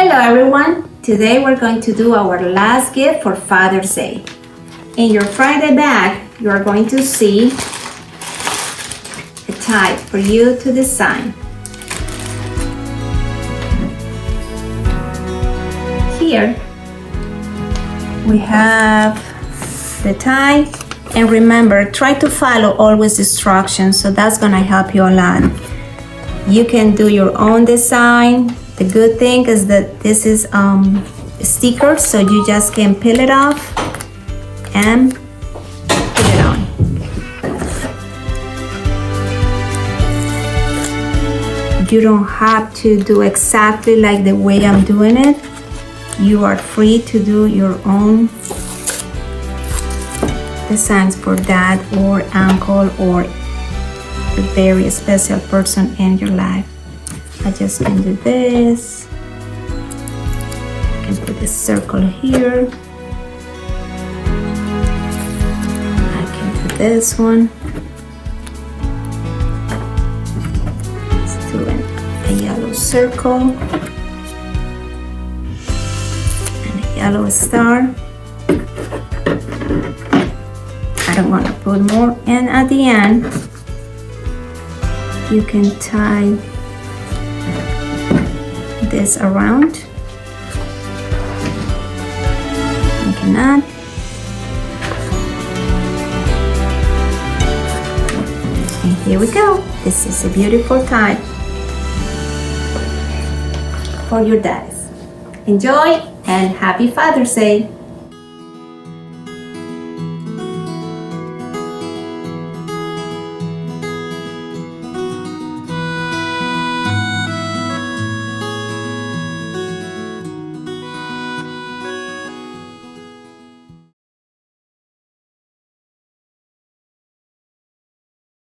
Hello everyone! Today we're going to do our last gift for Father's Day. In your Friday bag, you are going to see a tie for you to design. Here we have the tie, and remember, try to follow always instructions, so that's gonna help you a lot. You can do your own design. The good thing is that this is sticker, so you just can peel it off and put it on. You don't have to do exactly like the way I'm doing it. You are free to do your own designs for dad or uncle or a very special person in your life. I just can do this. I can put a circle here. I can do this one. Let's do a yellow circle and a yellow star. I don't want to put more, and at the end you can tie this around. Make a knot. And here we go. This is a beautiful tie for your dads. Enjoy and happy Father's Day.